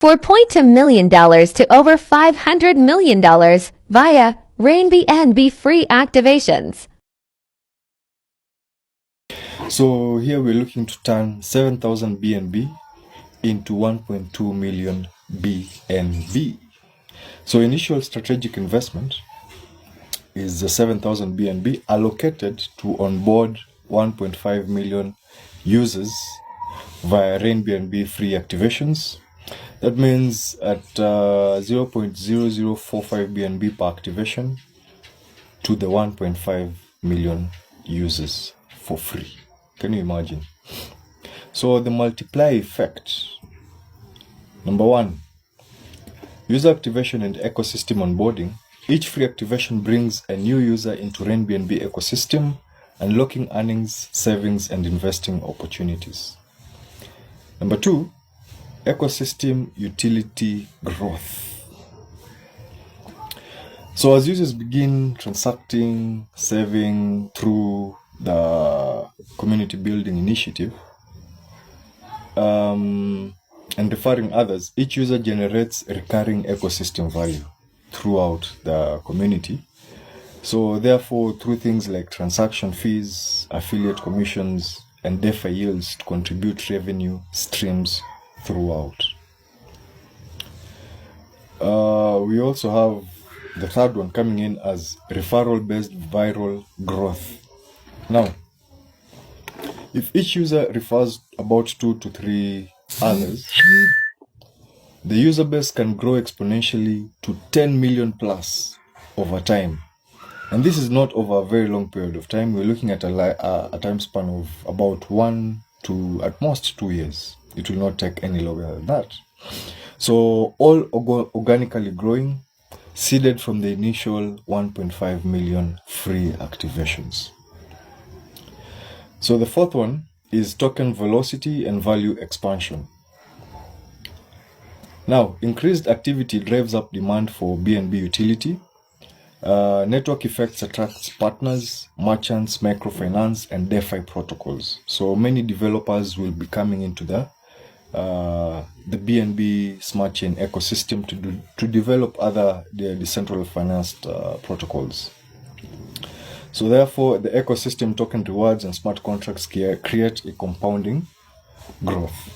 $4.2 million to over $500 million via RainBNB free activations. So here we're looking to turn 7,000 BNB into 1.2 million BNB. So initial strategic investment is the 7,000 BNB allocated to onboard 1.5 million users via RainBNB free activations. That means at 0.0045 BNB per activation to the 1.5 million users for free. Can you imagine? So the multiplier effect. Number one, user activation and ecosystem onboarding. Each free activation brings a new user into RainBNB ecosystem, unlocking earnings, savings, and investing opportunities. Number two, ecosystem utility growth. So as users begin transacting, saving through the community building initiative, and referring others, each user generates recurring ecosystem value throughout the community. So therefore, through things like transaction fees, affiliate commissions, and DeFi yields to contribute revenue streams throughout. We also have the third one coming in as referral-based viral growth. Now, if each user refers about 2 to 3 others, the user base can grow exponentially to 10 million plus over time. And this is not over a very long period of time. We're looking at a time span of about 1 to at most 2 years. It will not take any longer than that. So all organically growing, seeded from the initial 1.5 million free activations. So the fourth one is token velocity and value expansion. Now, increased activity drives up demand for BNB utility. Network effects attracts partners, merchants, microfinance, and DeFi protocols. So many developers will be coming into the BNB smart chain ecosystem to develop other decentralized financed protocols. So therefore, the ecosystem token rewards and smart contracts create a compounding growth.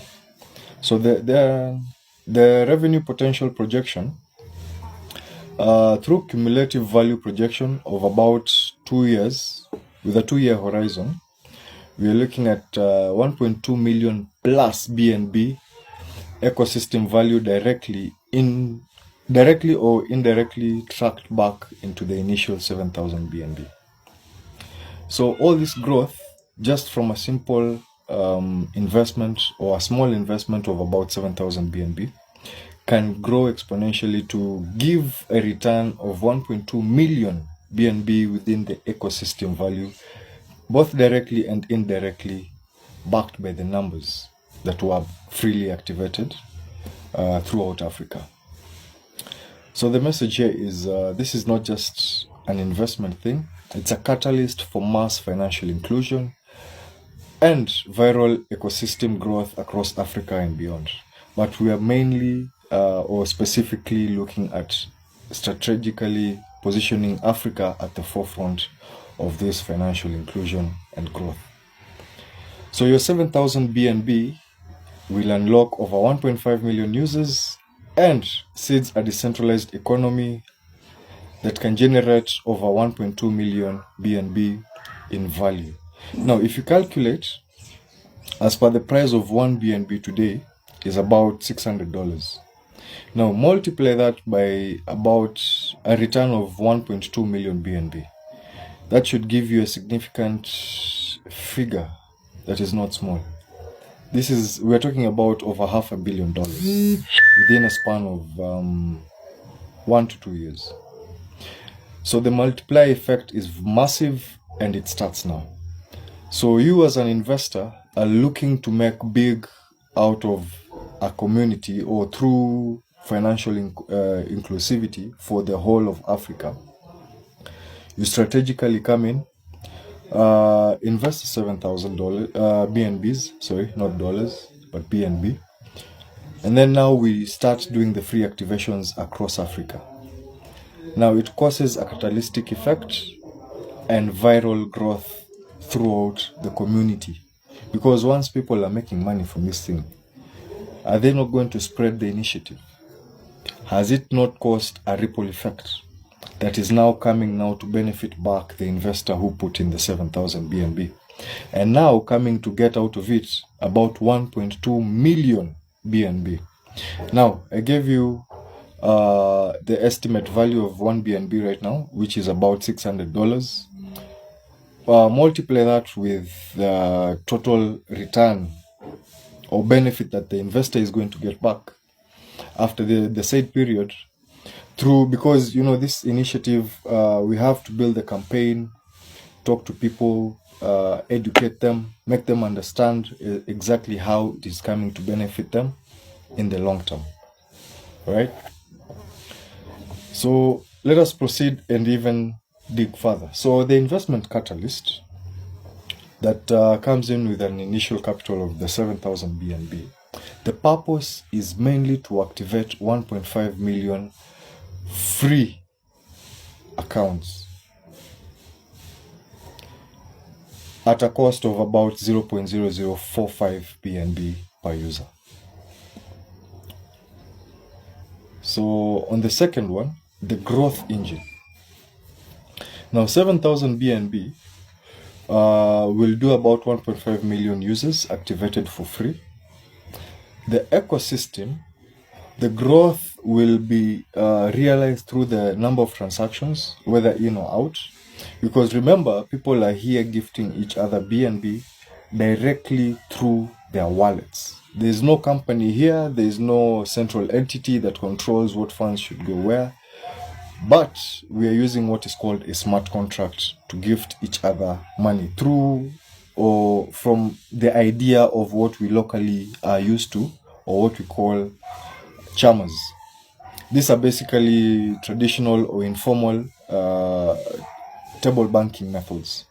So the revenue potential projection, through cumulative value projection of about 2 years, with a 2-year horizon, we are looking at 1.2 million plus BNB ecosystem value directly or indirectly tracked back into the initial 7,000 BNB. So all this growth, just from a simple investment or a small investment of about 7,000 BNB, can grow exponentially to give a return of 1.2 million BNB within the ecosystem value, both directly and indirectly backed by the numbers that were freely activated throughout Africa. So the message here is this is not just an investment thing, it's a catalyst for mass financial inclusion and viral ecosystem growth across Africa and beyond. But we are mainly or specifically looking at strategically positioning Africa at the forefront of this financial inclusion and growth. So your 7,000 BNB will unlock over 1.5 million users and seeds a decentralized economy that can generate over 1.2 million BNB in value. Now, if you calculate, as per the price of 1 BNB today is about $600. Now, multiply that by about a return of 1.2 million BNB. That should give you a significant figure that is not small. We're talking about over $500 million within a span of 1 to 2 years. So the multiplier effect is massive and it starts now. So you as an investor are looking to make big out of a community or through financial inclusivity for the whole of Africa. You strategically come in, invest $7,000 BNBs, sorry, not dollars, but BNB, And then now we start doing the free activations across Africa. Now it causes a catalytic effect and viral growth throughout the community. Because once people are making money from this thing, are they not going to spread the initiative? Has it not caused a ripple effect that is now coming now to benefit back the investor who put in the 7,000 BNB? And now coming to get out of it about 1.2 million BNB. Now, I gave you the estimate value of 1 BNB right now, which is about $600. Multiply that with the total return or benefit that the investor is going to get back after the said period through, because this initiative, we have to build a campaign, talk to people, educate them, make them understand exactly how it is coming to benefit them in the long term, right? So let us proceed and even dig further. So the investment catalyst that comes in with an initial capital of the 7,000 BNB, the purpose is mainly to activate 1.5 million free accounts at a cost of about 0.0045 BNB per user. So on the second one, the growth engine. Now 7,000 BNB will do about 1.5 million users activated for free. The ecosystem, the growth will be realized through the number of transactions, whether in or out. Because remember, people are here gifting each other BNB directly through their wallets. There's no company here, there's no central entity that controls what funds should go where. But we are using what is called a smart contract to gift each other money through or from the idea of what we locally are used to, or what we call CHAMAs. These are basically traditional or informal table banking methods.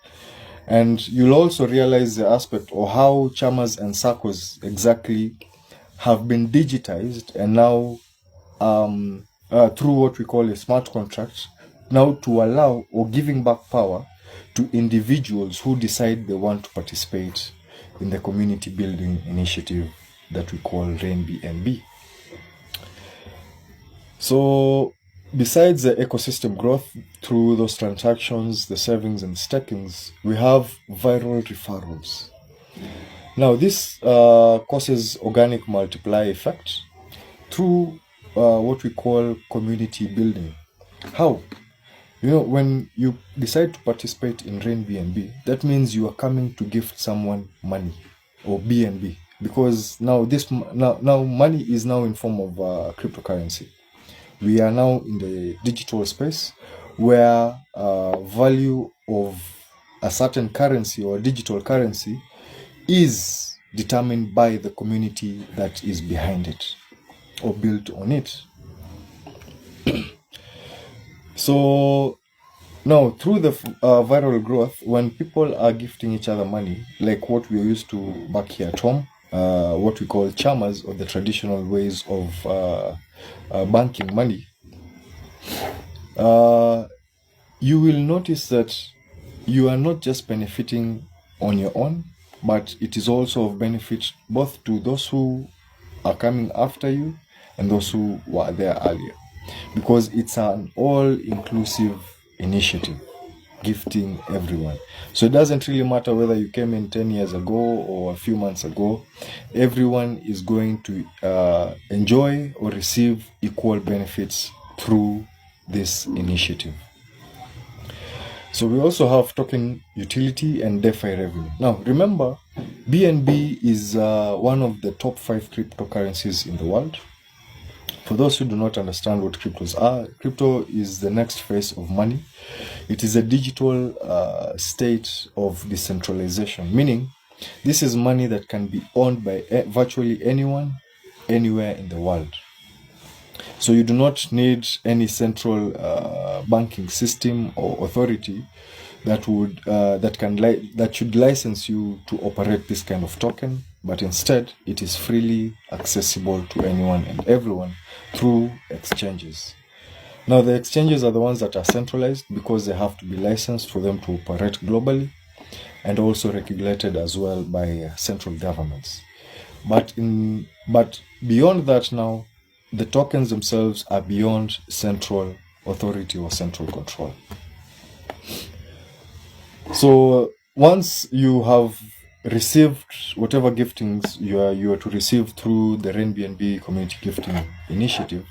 And you'll also realize the aspect of how CHAMAs and SACCOs exactly have been digitized and now through what we call a smart contract, now to allow or giving back power to individuals who decide they want to participate in the community building initiative that we call RainBNB. So besides the ecosystem growth through those transactions, the savings and stakings, we have viral referrals. Now this causes organic multiply effect through what we call community building. How? When you decide to participate in RainBNB, that means you are coming to gift someone money or BNB, because now now money is now in form of cryptocurrency. We are now in the digital space where value of a certain currency or digital currency is determined by the community that is behind it or built on it. So now through the viral growth, when people are gifting each other money, like what we are used to back here at home, what we call CHAMAs, or the traditional ways of banking money, you will notice that you are not just benefiting on your own, but it is also of benefit both to those who are coming after you and those who were there earlier, because it's an all-inclusive initiative, gifting everyone. So it doesn't really matter whether you came in 10 years ago or a few months ago. Everyone is going to enjoy or receive equal benefits through this initiative. So we also have token utility and DeFi revenue. Now remember, BNB is one of the top 5 cryptocurrencies in the world. For those who do not understand what cryptos are, crypto is the next phase of money. It is a digital state of decentralization, meaning this is money that can be owned by virtually anyone, anywhere in the world. So you do not need any central banking system or authority that should license you to operate this kind of token but instead it is freely accessible to anyone and everyone through exchanges. Now, the exchanges are the ones that are centralized because they have to be licensed for them to operate globally and also regulated as well by central governments. But beyond that now, the tokens themselves are beyond central authority or central control. So once you have received whatever giftings you are to receive through the RainBNB community gifting initiative,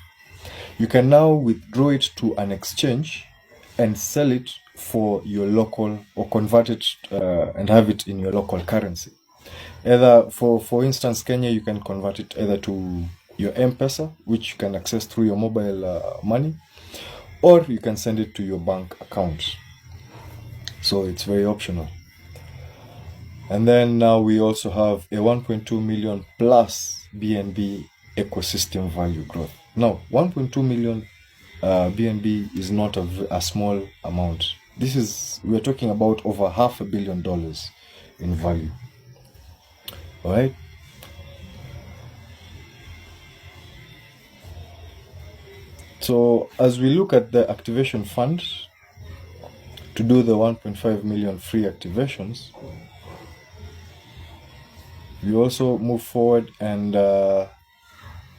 you can now withdraw it to an exchange and sell it for your local, or convert it and have it in your local currency. Either, for instance, Kenya, you can convert it either to your M-Pesa, which you can access through your mobile money, or you can send it to your bank account. So it's very optional. And then now we also have a 1.2 million plus BNB ecosystem value growth. Now, 1.2 million BNB is not a small amount. We're talking about over $500 million in value. All right. So as we look at the activation fund to do the 1.5 million free activations, we also move forward and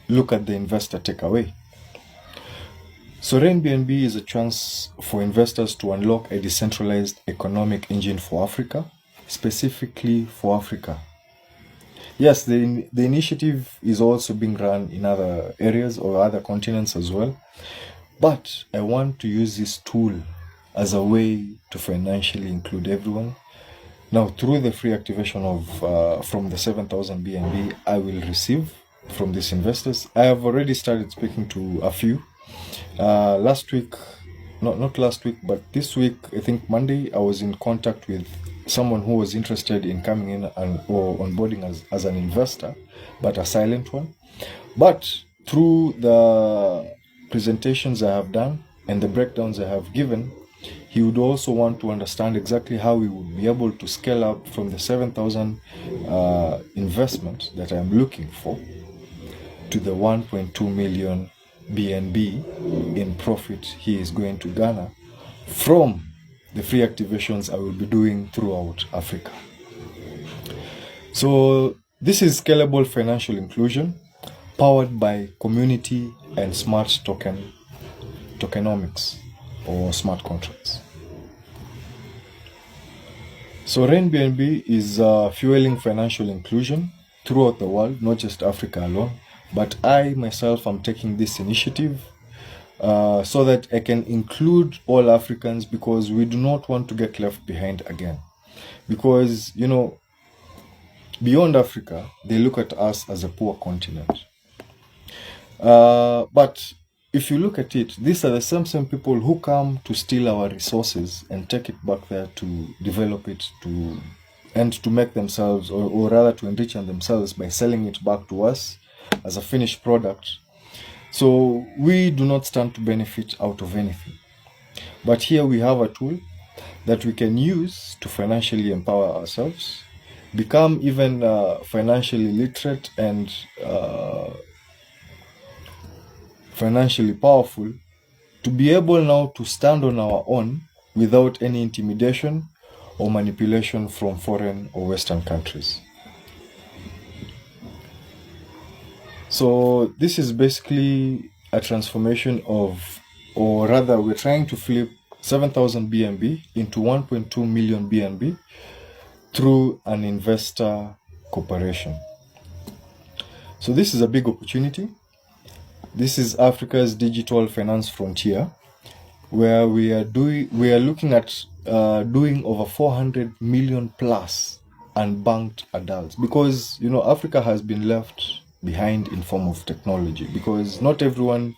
look at the investor takeaway. So RainBNB is a chance for investors to unlock a decentralized economic engine for Africa, specifically for Africa. Yes, the initiative is also being run in other areas or other continents as well, but I want to use this tool as a way to financially include everyone. Now, through the free activation of from the 7,000 BNB I will receive from these investors, I have already started speaking to a few. Last week, not last week, but this week, I think Monday, I was in contact with someone who was interested in coming in or onboarding as an investor, but a silent one. But through the presentations I have done and the breakdowns I have given, he would also want to understand exactly how we would be able to scale up from the 7,000 investment that I'm looking for to the 1.2 million BNB in profit he is going to garner from the free activations I will be doing throughout Africa. So this is scalable financial inclusion powered by community and smart tokenomics or smart contracts. So RainBNB is fueling financial inclusion throughout the world, not just Africa alone. But I myself am taking this initiative so that I can include all Africans, because we do not want to get left behind again. Because, beyond Africa, they look at us as a poor continent. But if you look at it, these are the same people who come to steal our resources and take it back there to develop it and to make themselves, or rather to enrich themselves by selling it back to us as a finished product. So we do not stand to benefit out of anything. But here we have a tool that we can use to financially empower ourselves, become even financially literate and financially powerful, to be able now to stand on our own without any intimidation or manipulation from foreign or Western countries. So this is basically a transformation of, or rather we're trying to flip 7,000 BNB into 1.2 million BNB through an investor cooperation. So this is a big opportunity. This is Africa's digital finance frontier, where we are looking at doing over 400 million plus unbanked adults, because Africa has been left behind in form of technology, because not everyone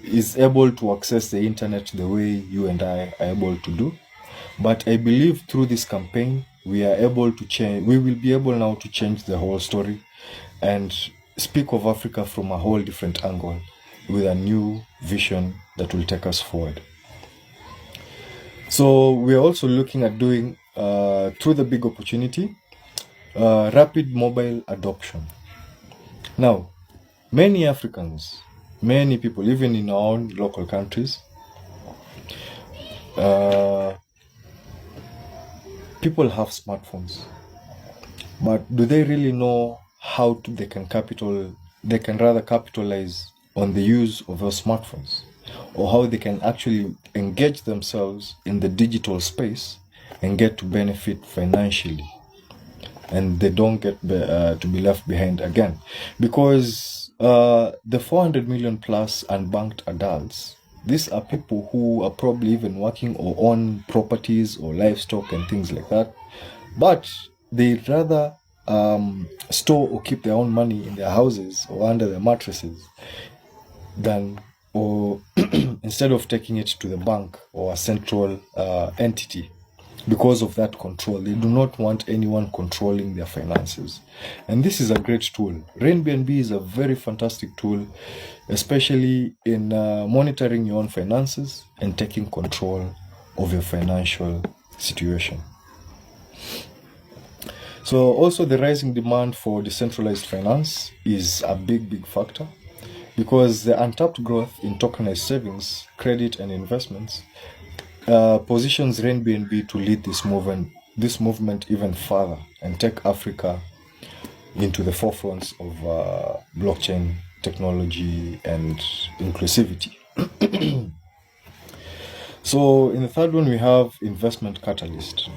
is able to access the internet the way you and I are able to do. But I believe through this campaign we will be able now to change the whole story and speak of Africa from a whole different angle with a new vision that will take us forward. So we're also looking at doing through the big opportunity, rapid mobile adoption. Now, many Africans, many people, even in our own local countries, people have smartphones, but do they really know how they can rather capitalize on the use of those smartphones, or how they can actually engage themselves in the digital space and get to benefit financially, and they don't get to be left behind again? Because the 400 million plus unbanked adults, these are people who are probably even working or own properties or livestock and things like that, but they rather store or keep their own money in their houses or under their mattresses than, or instead of taking it to the bank or a central entity. Because of that control, they do not want anyone controlling their finances. And this is a great tool. RainBNB is a very fantastic tool, especially in monitoring your own finances and taking control of your financial situation. So also the rising demand for decentralized finance is a big factor, because the untapped growth in tokenized savings, credit, and investments positions RainBNB to lead this movement even further and take Africa into the forefronts of blockchain technology and inclusivity. So in the third one, we have investment catalyst.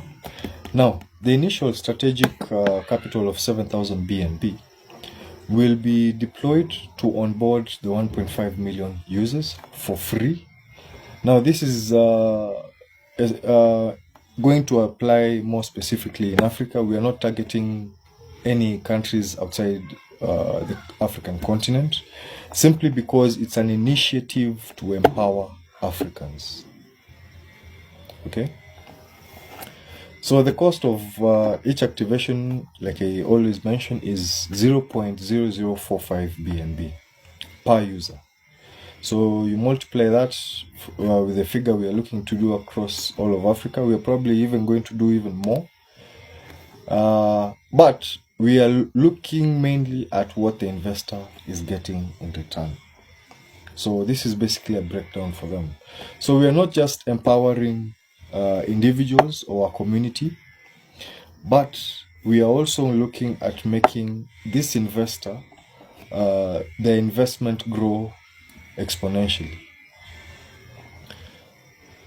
Now, the initial strategic capital of 7,000 BNB will be deployed to onboard the 1.5 million users for free. Now, this is going to apply more specifically in Africa. We are not targeting any countries outside the African continent, simply because it's an initiative to empower Africans. Okay? So the cost of each activation, like I always mention, is 0.0045 BNB per user. So you multiply that with the figure we are looking to do across all of Africa. We are probably even going to do even more. But we are looking mainly at what the investor is getting in return. So this is basically a breakdown for them. So we are not just empowering individuals or a community, but we are also looking at making this investor, the investment grow exponentially.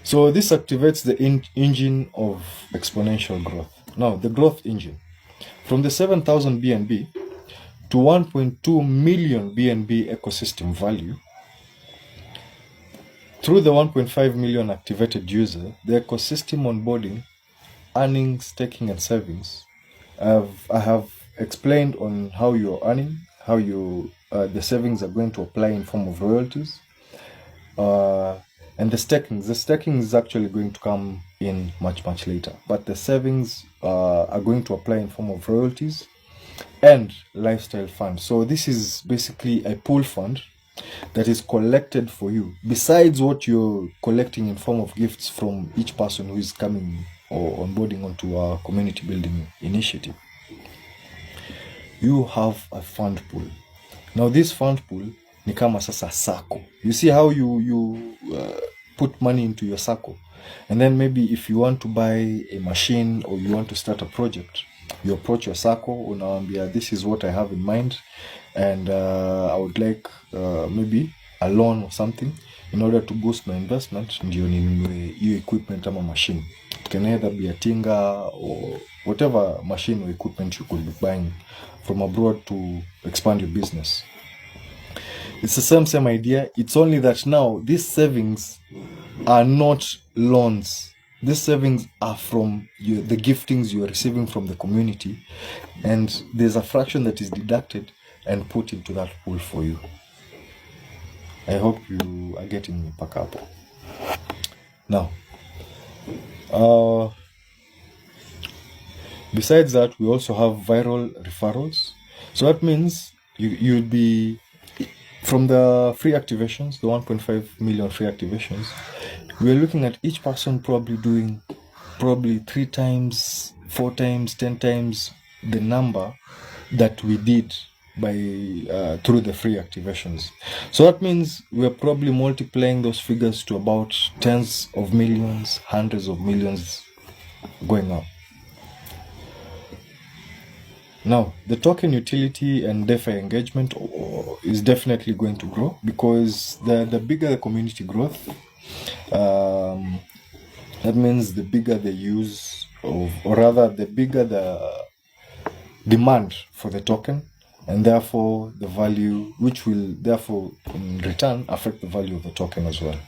So this activates the engine of exponential growth. Now, the growth engine. From the 7,000 BNB to 1.2 million BNB ecosystem value, through the 1.5 million activated user, the ecosystem onboarding, earning, staking, and savings. I have explained on how you're earning, how the savings are going to apply in form of royalties, and the staking. The staking is actually going to come in much later, but the savings are going to apply in form of royalties and lifestyle fund. So this is basically a pool fund that is collected for you, besides what you're collecting in form of gifts from each person who is coming or onboarding onto our community building initiative. You have a fund pool. Now this fund pool ni kama sasa sako. You see how you put money into your sako, and then maybe if you want to buy a machine or you want to start a project, you approach your sako, unawaambia, this is what I have in mind, and I would like maybe a loan or something in order to boost my investment, ndio ninunue hiyo equipment ama machine. It can either be a tinga or whatever machine or equipment you could be buying from abroad to expand your business. It's the same idea. It's only that now these savings are not loans. These savings are from the giftings you are receiving from the community, and there's a fraction that is deducted and put into that pool for you. I hope you are getting me back up. Now, besides that, we also have viral referrals. So that means you'd be, from the free activations, the 1.5 million free activations, we're looking at each person probably doing 3 times, 4 times, 10 times the number that we did by through the free activations. So that means we're probably multiplying those figures to about tens of millions, hundreds of millions going up. Now, the token utility and DeFi engagement is definitely going to grow, because the bigger the community growth, that means the bigger the use of, or rather the bigger the demand for the token, and therefore the value, which will therefore in return affect the value of the token as well.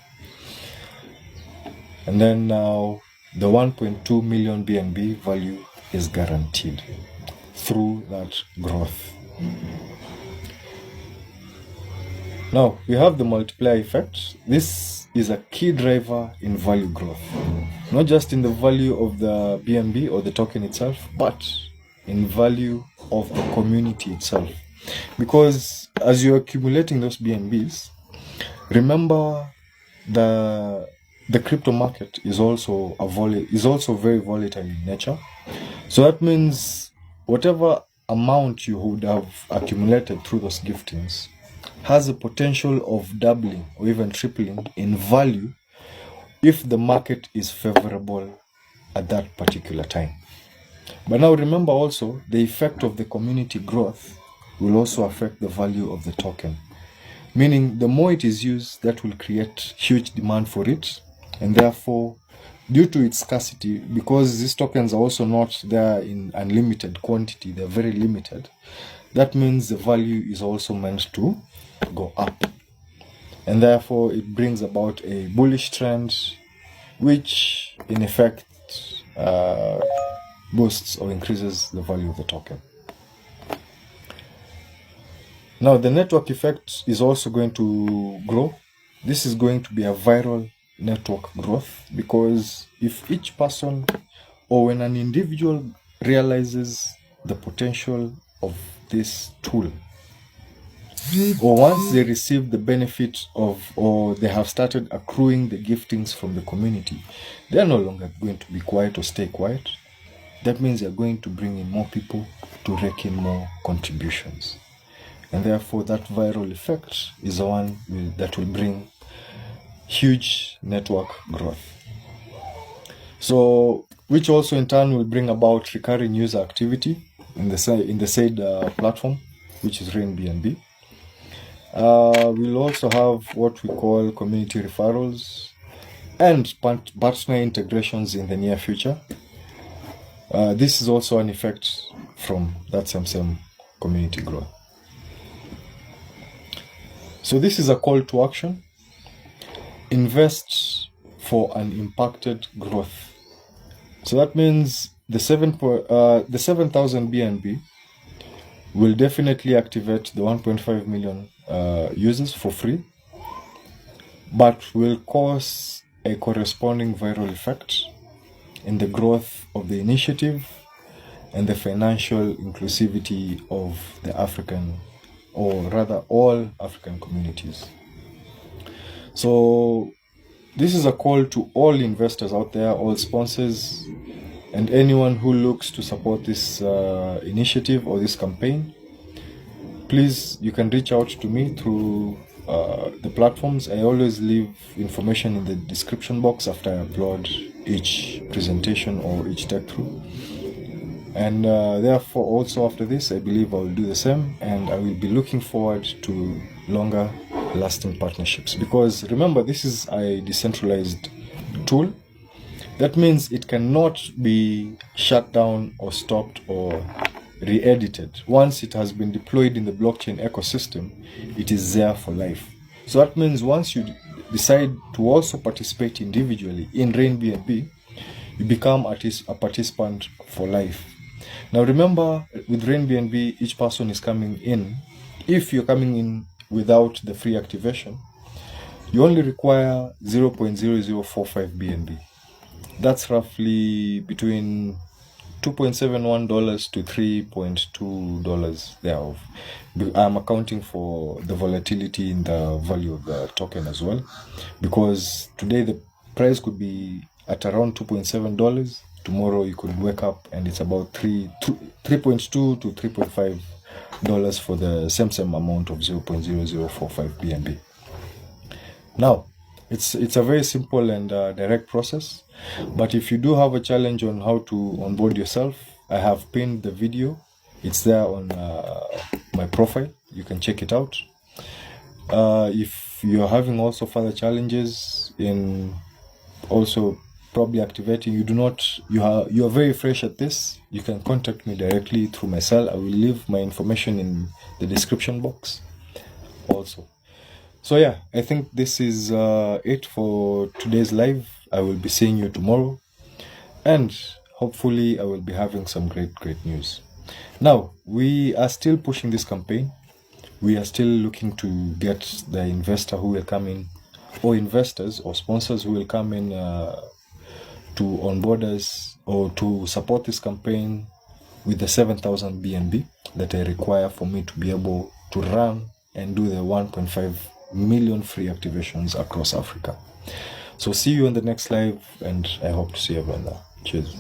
And then now the 1.2 million BNB value is guaranteed through that growth. Now we have the multiplier effect. This is a key driver in value growth, not just in the value of the BNB or the token itself, but in value of the community itself. Because as you're accumulating those BNBs, remember the crypto market is also very volatile in nature. So that means whatever amount you would have accumulated through those giftings has a potential of doubling or even tripling in value if the market is favorable at that particular time. But now remember also, the effect of the community growth will also affect the value of the token. Meaning, the more it is used, that will create huge demand for it. And therefore, due to its scarcity, because these tokens are also not there in unlimited quantity, they're very limited, that means the value is also meant to go up. And therefore, it brings about a bullish trend, which in effect boosts or increases the value of the token. Now, the network effect is also going to grow. This is going to be a viral network growth, because if each person or when an individual realizes the potential of this tool, or once they receive the benefit of, or they have started accruing the giftings from the community, they are no longer going to be quiet or stay quiet. That means they are going to bring in more people to rake in more contributions. And therefore, that viral effect is the one that will bring huge network growth. So, which also in turn will bring about recurring user activity in the said platform, which is RainBNB. We'll also have what we call community referrals and partner integrations in the near future. This is also an effect from that same community growth. So this is a call to action. Invest for an impacted growth. So that means the 7,000 BNB will definitely activate the 1.5 million users for free, but will cause a corresponding viral effect in the growth of the initiative and the financial inclusivity of the African, or rather all African communities. So this is a call to all investors out there, all sponsors, and anyone who looks to support this initiative or this campaign. Please, you can reach out to me through the platforms. I always leave information in the description box after I upload each presentation or each tech through. And therefore, also after this, I believe I will do the same, and I will be looking forward to longer lasting partnerships. Because remember, this is a decentralized tool. That means it cannot be shut down or stopped or re-edited. Once it has been deployed in the blockchain ecosystem, it is there for life. So that means once you decide to also participate individually in RainBNB, you become a participant for life. Now remember, with RainBNB, each person is coming in. If you're coming in without the free activation, you only require 0.0045 BNB. That's roughly between $2.71 to $3.2 thereof. I'm accounting for the volatility in the value of the token as well, because today the price could be at around $2.7, tomorrow you could wake up and it's about $3.2 to $3.5 for the same amount of 0.0045 BNB. Now, it's a very simple and direct process, but if you do have a challenge on how to onboard yourself, I have pinned the video. It's there on my profile. You can check it out. If you're having also further challenges in also probably activating, you are very fresh at this, you can contact me directly through my cell. I will leave my information in the description box also. So yeah, I think this is it for today's live. I will be seeing you tomorrow, and hopefully I will be having some great news. Now, we are still pushing this campaign. We are still looking to get the investor who will come in, or investors or sponsors who will come in to onboard us or to support this campaign with the 7,000 BNB that I require for me to be able to run and do the 1.5 million free activations across Africa. So see you on the next live, and I hope to see you everyone there. Cheers.